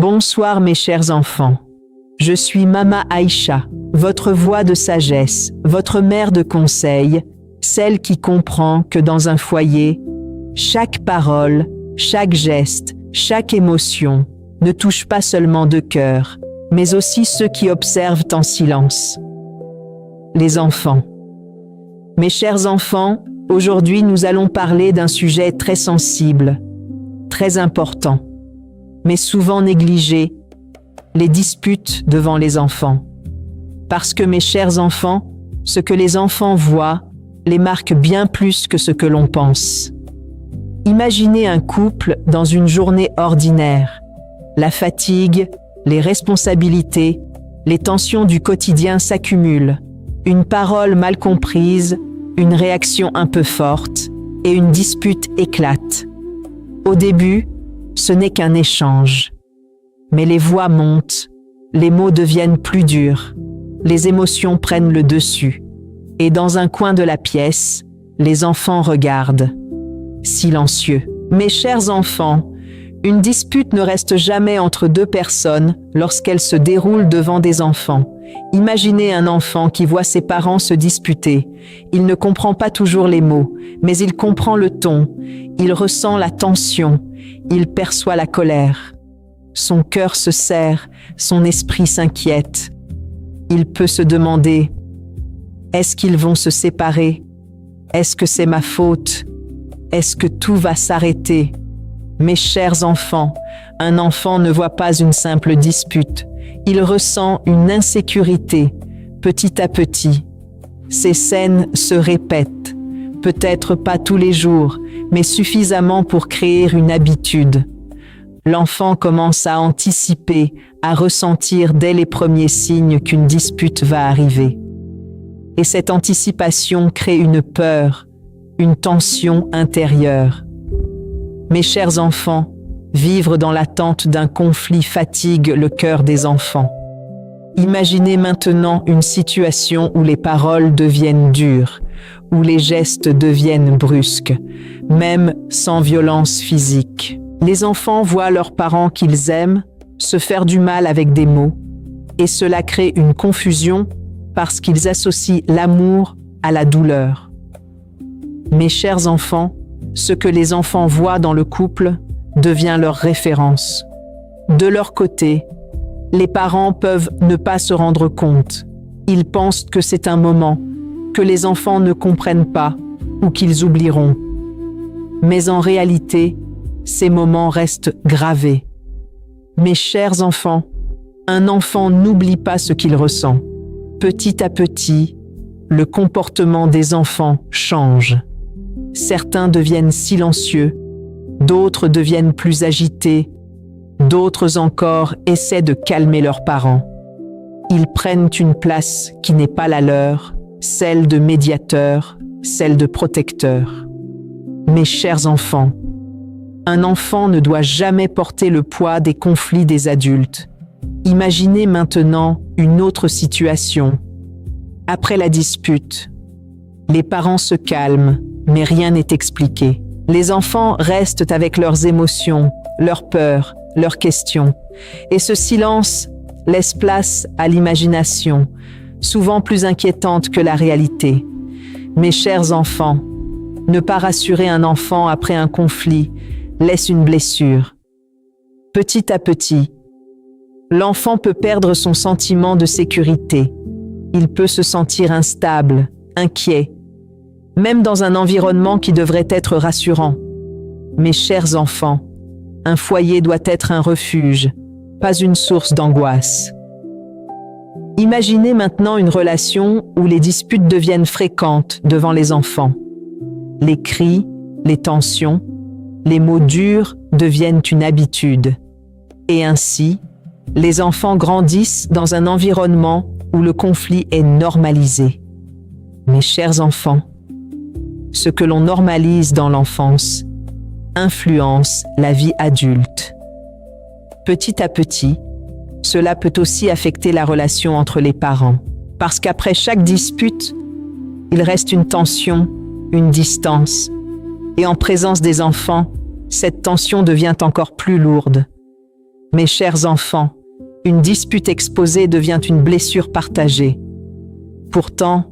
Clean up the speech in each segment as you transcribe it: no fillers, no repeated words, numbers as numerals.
Bonsoir mes chers enfants. Je suis Mama Aïcha, votre voix de sagesse, votre mère de conseil, celle qui comprend que dans un foyer, chaque parole, chaque geste, chaque émotion ne touche pas seulement deux cœurs, mais aussi ceux qui observent en silence. Les enfants. Mes chers enfants, aujourd'hui nous allons parler d'un sujet très sensible, très important, mais souvent négligé, les disputes devant les enfants. Parce que mes chers enfants, ce que les enfants voient les marque bien plus que ce que l'on pense. Imaginez un couple dans une journée ordinaire. La fatigue, les responsabilités, les tensions du quotidien s'accumulent. Une parole mal comprise, une réaction un peu forte et une dispute éclate. Au début, ce n'est qu'un échange. Mais les voix montent, les mots deviennent plus durs, les émotions prennent le dessus. Et dans un coin de la pièce, les enfants regardent, silencieux. Mes chers enfants, une dispute ne reste jamais entre deux personnes lorsqu'elle se déroule devant des enfants. Imaginez un enfant qui voit ses parents se disputer. Il ne comprend pas toujours les mots, mais il comprend le ton, il ressent la tension, il perçoit la colère. Son cœur se serre, son esprit s'inquiète. Il peut se demander, est-ce qu'ils vont se séparer? Est-ce que c'est ma faute? Est-ce que tout va s'arrêter? Mes chers enfants, un enfant ne voit pas une simple dispute. Il ressent une insécurité, petit à petit. Ces scènes se répètent, peut-être pas tous les jours, mais suffisamment pour créer une habitude. L'enfant commence à anticiper, à ressentir dès les premiers signes qu'une dispute va arriver. Et cette anticipation crée une peur, une tension intérieure. Mes chers enfants, vivre dans l'attente d'un conflit fatigue le cœur des enfants. Imaginez maintenant une situation où les paroles deviennent dures, où les gestes deviennent brusques, même sans violence physique. Les enfants voient leurs parents qu'ils aiment se faire du mal avec des mots, et cela crée une confusion parce qu'ils associent l'amour à la douleur. Mes chers enfants, ce que les enfants voient dans le couple devient leur référence. De leur côté, les parents peuvent ne pas se rendre compte. Ils pensent que c'est un moment, que les enfants ne comprennent pas ou qu'ils oublieront. Mais en réalité, ces moments restent gravés. Mes chers enfants, un enfant n'oublie pas ce qu'il ressent. Petit à petit, le comportement des enfants change. Certains deviennent silencieux, d'autres deviennent plus agités, d'autres encore essaient de calmer leurs parents. Ils prennent une place qui n'est pas la leur, celle de médiateur, celle de protecteur. Mes chers enfants, un enfant ne doit jamais porter le poids des conflits des adultes. Imaginez maintenant une autre situation. Après la dispute, les parents se calment, mais rien n'est expliqué. Les enfants restent avec leurs émotions, leurs peurs, leurs questions. Et ce silence laisse place à l'imagination, souvent plus inquiétante que la réalité. Mes chers enfants, ne pas rassurer un enfant après un conflit laisse une blessure. Petit à petit, l'enfant peut perdre son sentiment de sécurité. Il peut se sentir instable, inquiet, même dans un environnement qui devrait être rassurant. Mes chers enfants, un foyer doit être un refuge, pas une source d'angoisse. Imaginez maintenant une relation où les disputes deviennent fréquentes devant les enfants. Les cris, les tensions, les mots durs deviennent une habitude. Et ainsi, les enfants grandissent dans un environnement où le conflit est normalisé. Mes chers enfants, ce que l'on normalise dans l'enfance influence la vie adulte. Petit à petit, cela peut aussi affecter la relation entre les parents, parce qu'après chaque dispute, il reste une tension, une distance, et en présence des enfants, cette tension devient encore plus lourde. Mes chers enfants, une dispute exposée devient une blessure partagée. Pourtant,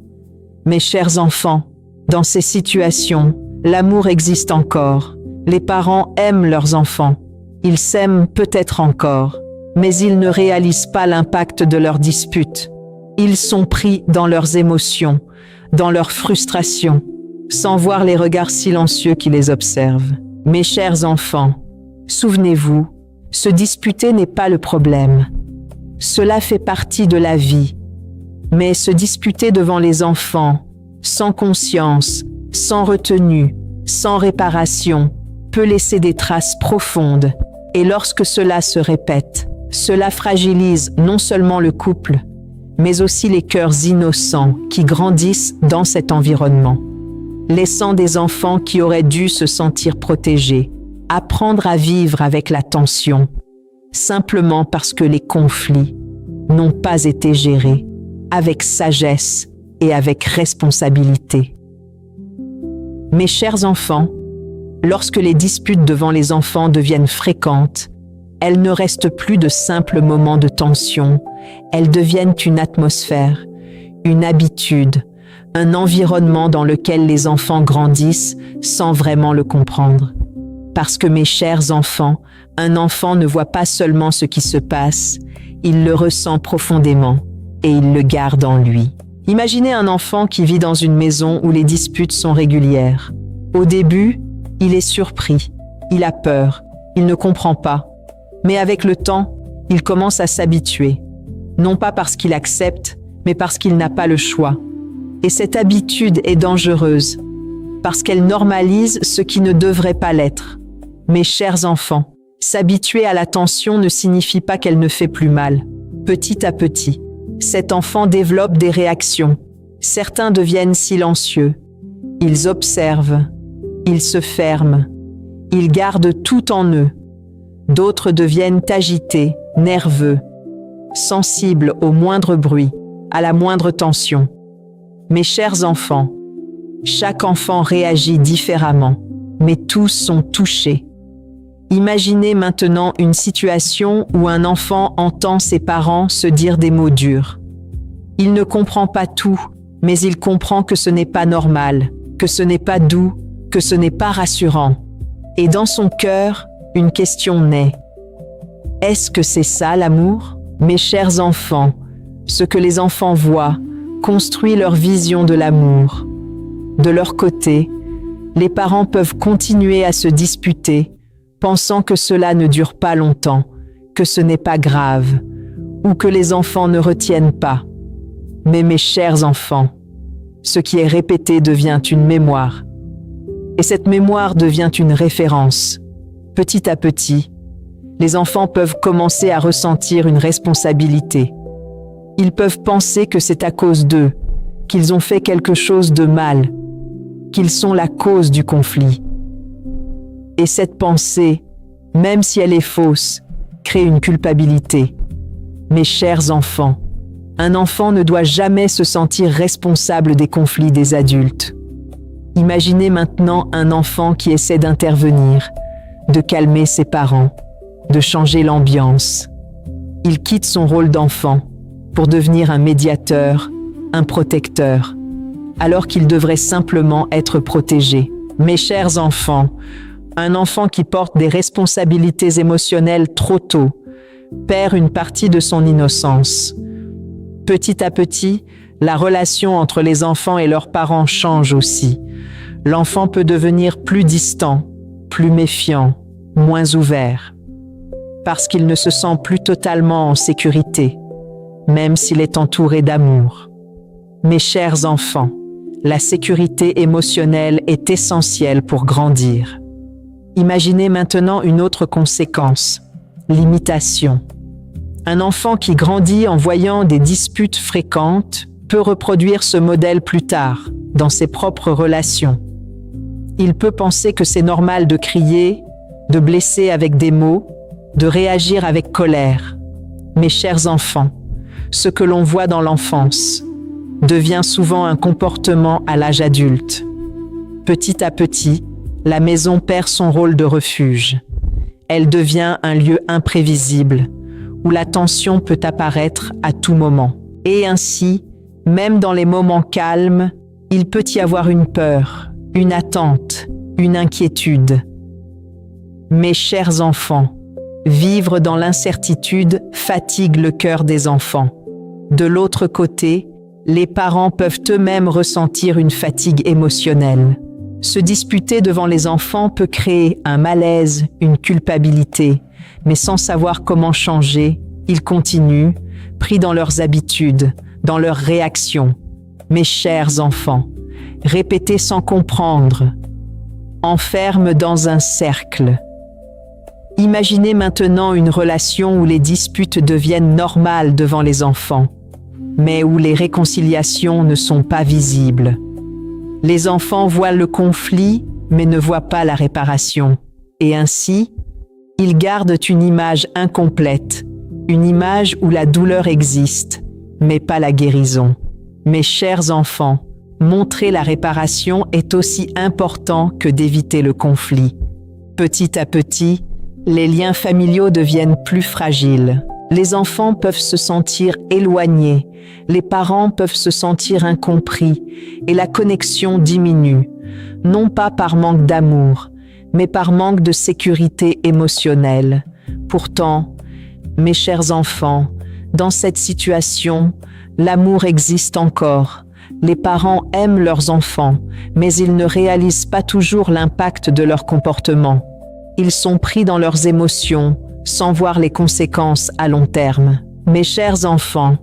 mes chers enfants, dans ces situations, l'amour existe encore. Les parents aiment leurs enfants. Ils s'aiment peut-être encore, mais ils ne réalisent pas l'impact de leurs disputes. Ils sont pris dans leurs émotions, dans leurs frustrations, sans voir les regards silencieux qui les observent. Mes chers enfants, souvenez-vous, se disputer n'est pas le problème. Cela fait partie de la vie. Mais se disputer devant les enfants, sans conscience, sans retenue, sans réparation, peut laisser des traces profondes. Et lorsque cela se répète, cela fragilise non seulement le couple, mais aussi les cœurs innocents qui grandissent dans cet environnement, laissant des enfants qui auraient dû se sentir protégés, apprendre à vivre avec la tension, simplement parce que les conflits n'ont pas été gérés avec sagesse et avec responsabilité. Mes chers enfants, lorsque les disputes devant les enfants deviennent fréquentes, elles ne restent plus de simples moments de tension, elles deviennent une atmosphère, une habitude, un environnement dans lequel les enfants grandissent sans vraiment le comprendre. Parce que mes chers enfants, un enfant ne voit pas seulement ce qui se passe, il le ressent profondément et il le garde en lui. Imaginez un enfant qui vit dans une maison où les disputes sont régulières. Au début, il est surpris, il a peur, il ne comprend pas. Mais avec le temps, il commence à s'habituer. Non pas parce qu'il accepte, mais parce qu'il n'a pas le choix. Et cette habitude est dangereuse, parce qu'elle normalise ce qui ne devrait pas l'être. Mes chers enfants, s'habituer à la tension ne signifie pas qu'elle ne fait plus mal. Petit à petit, cet enfant développe des réactions. Certains deviennent silencieux. Ils observent. Ils se ferment. Ils gardent tout en eux. D'autres deviennent agités, nerveux, sensibles au moindre bruit, à la moindre tension. Mes chers enfants, chaque enfant réagit différemment, mais tous sont touchés. Imaginez maintenant une situation où un enfant entend ses parents se dire des mots durs. Il ne comprend pas tout, mais il comprend que ce n'est pas normal, que ce n'est pas doux, que ce n'est pas rassurant. Et dans son cœur, une question naît. Est-ce que c'est ça l'amour? Mes chers enfants, ce que les enfants voient construit leur vision de l'amour. De leur côté, les parents peuvent continuer à se disputer, pensant que cela ne dure pas longtemps, que ce n'est pas grave, ou que les enfants ne retiennent pas. Mais mes chers enfants, ce qui est répété devient une mémoire. Et cette mémoire devient une référence. Petit à petit, les enfants peuvent commencer à ressentir une responsabilité. Ils peuvent penser que c'est à cause d'eux, qu'ils ont fait quelque chose de mal, qu'ils sont la cause du conflit. Et cette pensée, même si elle est fausse, crée une culpabilité. Mes chers enfants, un enfant ne doit jamais se sentir responsable des conflits des adultes. Imaginez maintenant un enfant qui essaie d'intervenir, de calmer ses parents, de changer l'ambiance. Il quitte son rôle d'enfant pour devenir un médiateur, un protecteur, alors qu'il devrait simplement être protégé. Mes chers enfants, un enfant qui porte des responsabilités émotionnelles trop tôt perd une partie de son innocence. Petit à petit, la relation entre les enfants et leurs parents change aussi. L'enfant peut devenir plus distant, plus méfiant, moins ouvert, parce qu'il ne se sent plus totalement en sécurité, même s'il est entouré d'amour. Mes chers enfants, la sécurité émotionnelle est essentielle pour grandir. Imaginez maintenant une autre conséquence, l'imitation. Un enfant qui grandit en voyant des disputes fréquentes peut reproduire ce modèle plus tard, dans ses propres relations. Il peut penser que c'est normal de crier, de blesser avec des mots, de réagir avec colère. Mes chers enfants, ce que l'on voit dans l'enfance devient souvent un comportement à l'âge adulte. Petit à petit, la maison perd son rôle de refuge. elle devient un lieu imprévisible, où la tension peut apparaître à tout moment. Et ainsi, même dans les moments calmes, il peut y avoir une peur, une attente, une inquiétude. Mes chers enfants, vivre dans l'incertitude fatigue le cœur des enfants. De l'autre côté, les parents peuvent eux-mêmes ressentir une fatigue émotionnelle. Se disputer devant les enfants peut créer un malaise, une culpabilité, mais sans savoir comment changer, ils continuent, pris dans leurs habitudes, dans leurs réactions. Mes chers enfants, répétez sans comprendre, enferme dans un cercle. Imaginez maintenant une relation où les disputes deviennent normales devant les enfants, mais où les réconciliations ne sont pas visibles. Les enfants voient le conflit, mais ne voient pas la réparation. Et ainsi, ils gardent une image incomplète, une image où la douleur existe, mais pas la guérison. Mes chers enfants, montrer la réparation est aussi important que d'éviter le conflit. Petit à petit, les liens familiaux deviennent plus fragiles. Les enfants peuvent se sentir éloignés, les parents peuvent se sentir incompris et la connexion diminue, non pas par manque d'amour, mais par manque de sécurité émotionnelle. Pourtant, mes chers enfants, dans cette situation, l'amour existe encore. Les parents aiment leurs enfants, mais ils ne réalisent pas toujours l'impact de leur comportement. Ils sont pris dans leurs émotions, sans voir les conséquences à long terme. Mes chers enfants,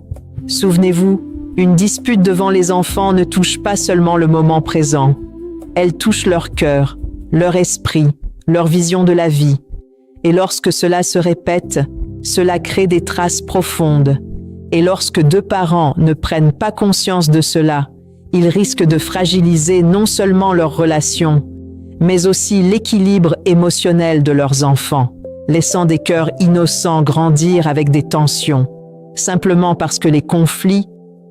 souvenez-vous, une dispute devant les enfants ne touche pas seulement le moment présent. Elle touche leur cœur, leur esprit, leur vision de la vie. Et lorsque cela se répète, cela crée des traces profondes. Et lorsque deux parents ne prennent pas conscience de cela, ils risquent de fragiliser non seulement leur relation, mais aussi l'équilibre émotionnel de leurs enfants, laissant des cœurs innocents grandir avec des tensions, simplement parce que les conflits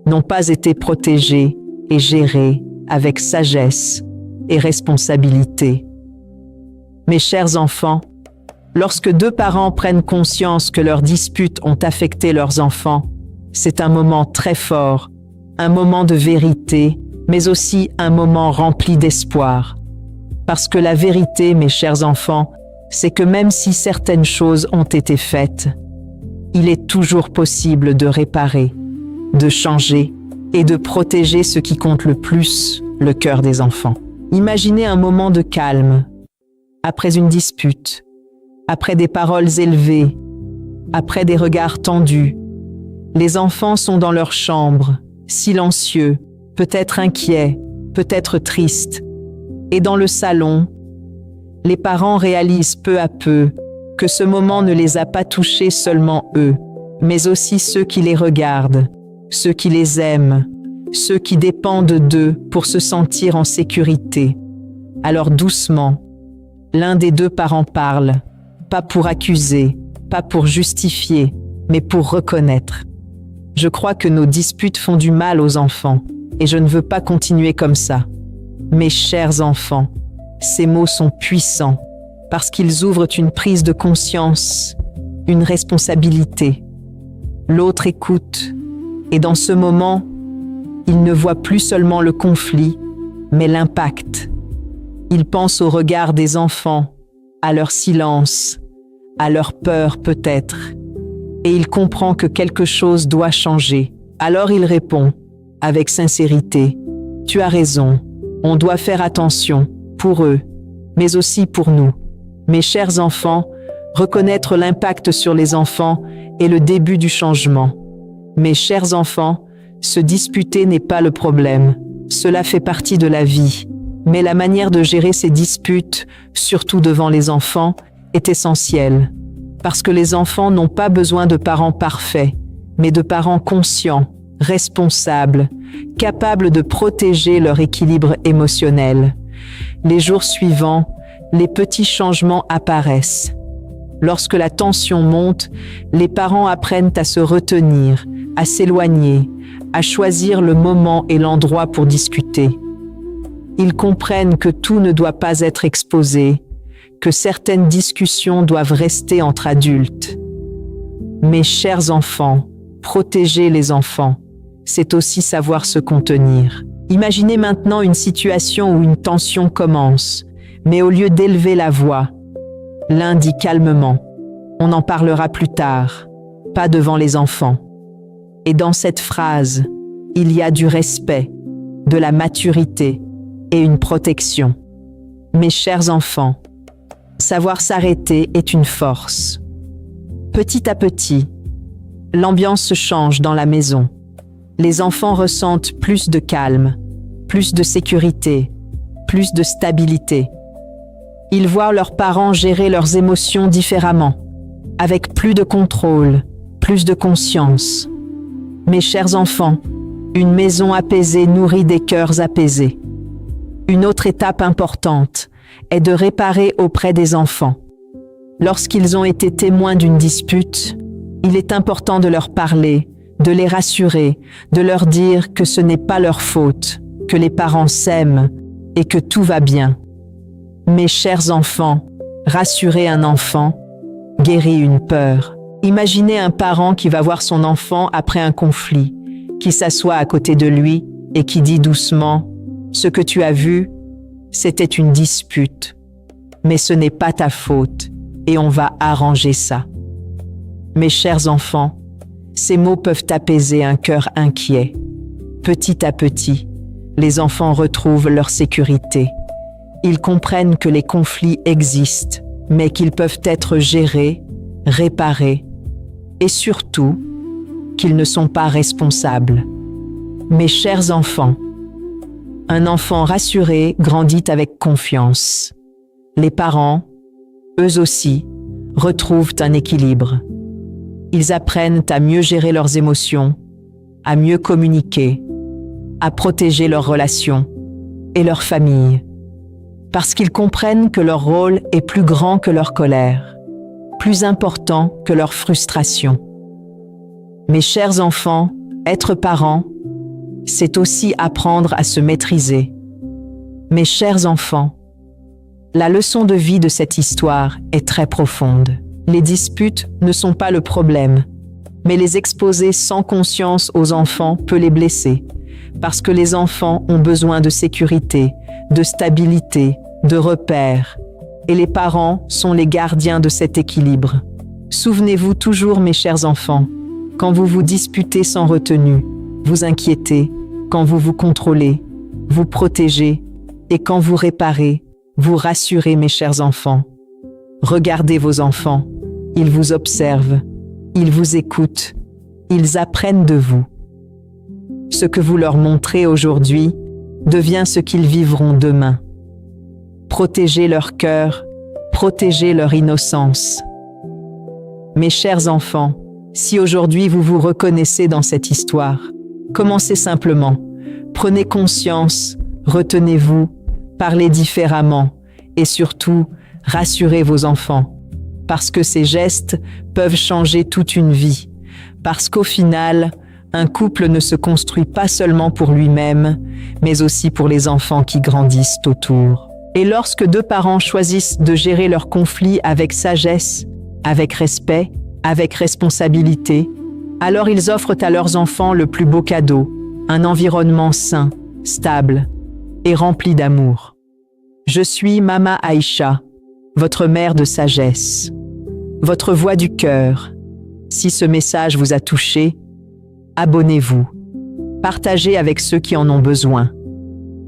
n'ont pas été protégés et gérés avec sagesse et responsabilité. Mes chers enfants, lorsque deux parents prennent conscience que leurs disputes ont affecté leurs enfants, c'est un moment très fort, un moment de vérité, mais aussi un moment rempli d'espoir. Parce que la vérité, mes chers enfants, c'est que même si certaines choses ont été faites, il est toujours possible de réparer, de changer et de protéger ce qui compte le plus, le cœur des enfants. Imaginez un moment de calme, après une dispute, après des paroles élevées, après des regards tendus. Les enfants sont dans leur chambre, silencieux, peut-être inquiets, peut-être tristes. Et dans le salon, les parents réalisent peu à peu que ce moment ne les a pas touchés seulement eux, mais aussi ceux qui les regardent, ceux qui les aiment, ceux qui dépendent d'eux pour se sentir en sécurité. Alors doucement, l'un des deux parents parle, pas pour accuser, pas pour justifier, mais pour reconnaître. Je crois que nos disputes font du mal aux enfants, et je ne veux pas continuer comme ça. Mes chers enfants, ces mots sont puissants, parce qu'ils ouvrent une prise de conscience, une responsabilité. L'autre écoute, et dans ce moment, il ne voit plus seulement le conflit, mais l'impact. Il pense au regard des enfants, à leur silence, à leur peur peut-être, et il comprend que quelque chose doit changer. Alors il répond, avec sincérité, « Tu as raison, on doit faire attention, pour eux, mais aussi pour nous. » Mes chers enfants, reconnaître l'impact sur les enfants est le début du changement. Mes chers enfants, se disputer n'est pas le problème, cela fait partie de la vie. Mais la manière de gérer ces disputes, surtout devant les enfants, est essentielle. Parce que les enfants n'ont pas besoin de parents parfaits, mais de parents conscients, responsables, capables de protéger leur équilibre émotionnel. Les jours suivants, les petits changements apparaissent. Lorsque la tension monte, les parents apprennent à se retenir, à s'éloigner, à choisir le moment et l'endroit pour discuter. Ils comprennent que tout ne doit pas être exposé, que certaines discussions doivent rester entre adultes. Mes chers enfants, protéger les enfants, c'est aussi savoir se contenir. Imaginez maintenant une situation où une tension commence, mais au lieu d'élever la voix, l'un dit calmement « On en parlera plus tard, pas devant les enfants ». Et dans cette phrase, il y a du respect, de la maturité et une protection. Mes chers enfants, savoir s'arrêter est une force. Petit à petit, l'ambiance se change dans la maison. Les enfants ressentent plus de calme, plus de sécurité, plus de stabilité. Ils voient leurs parents gérer leurs émotions différemment, avec plus de contrôle, plus de conscience. Mes chers enfants, une maison apaisée nourrit des cœurs apaisés. Une autre étape importante est de réparer auprès des enfants. Lorsqu'ils ont été témoins d'une dispute, il est important de leur parler, de les rassurer, de leur dire que ce n'est pas leur faute, que les parents s'aiment et que tout va bien. Mes chers enfants, rassurer un enfant guérit une peur. Imaginez un parent qui va voir son enfant après un conflit, qui s'assoit à côté de lui et qui dit doucement « Ce que tu as vu, c'était une dispute, mais ce n'est pas ta faute et on va arranger ça. » Mes chers enfants, ces mots peuvent apaiser un cœur inquiet. Petit à petit, les enfants retrouvent leur sécurité. Ils comprennent que les conflits existent, mais qu'ils peuvent être gérés, réparés, et surtout, qu'ils ne sont pas responsables. Mes chers enfants, un enfant rassuré grandit avec confiance. Les parents, eux aussi, retrouvent un équilibre. Ils apprennent à mieux gérer leurs émotions, à mieux communiquer, à protéger leurs relations et leur famille, parce qu'ils comprennent que leur rôle est plus grand que leur colère, plus important que leur frustration. Mes chers enfants, être parent, c'est aussi apprendre à se maîtriser. Mes chers enfants, la leçon de vie de cette histoire est très profonde. Les disputes ne sont pas le problème, mais les exposer sans conscience aux enfants peut les blesser, parce que les enfants ont besoin de sécurité, de stabilité, de repères, et les parents sont les gardiens de cet équilibre. Souvenez-vous toujours, mes chers enfants, quand vous vous disputez sans retenue, vous inquiétez, quand vous vous contrôlez, vous protégez, et quand vous réparez, vous rassurez, mes chers enfants. Regardez vos enfants, ils vous observent, ils vous écoutent, ils apprennent de vous. Ce que vous leur montrez aujourd'hui devient ce qu'ils vivront demain. Protégez leur cœur, protégez leur innocence. Mes chers enfants, si aujourd'hui vous vous reconnaissez dans cette histoire, commencez simplement, prenez conscience, retenez-vous, parlez différemment et surtout, rassurez vos enfants, parce que ces gestes peuvent changer toute une vie, parce qu'au final, un couple ne se construit pas seulement pour lui-même, mais aussi pour les enfants qui grandissent autour. Et lorsque deux parents choisissent de gérer leurs conflits avec sagesse, avec respect, avec responsabilité, alors ils offrent à leurs enfants le plus beau cadeau, un environnement sain, stable et rempli d'amour. Je suis Mama Aïcha, votre mère de sagesse, votre voix du cœur. Si ce message vous a touché, abonnez-vous, partagez avec ceux qui en ont besoin,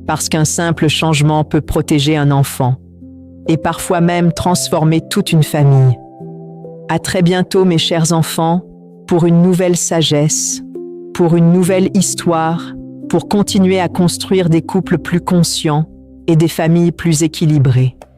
parce qu'un simple changement peut protéger un enfant et parfois même transformer toute une famille. À très bientôt, mes chers enfants, pour une nouvelle sagesse, pour une nouvelle histoire, pour continuer à construire des couples plus conscients et des familles plus équilibrées.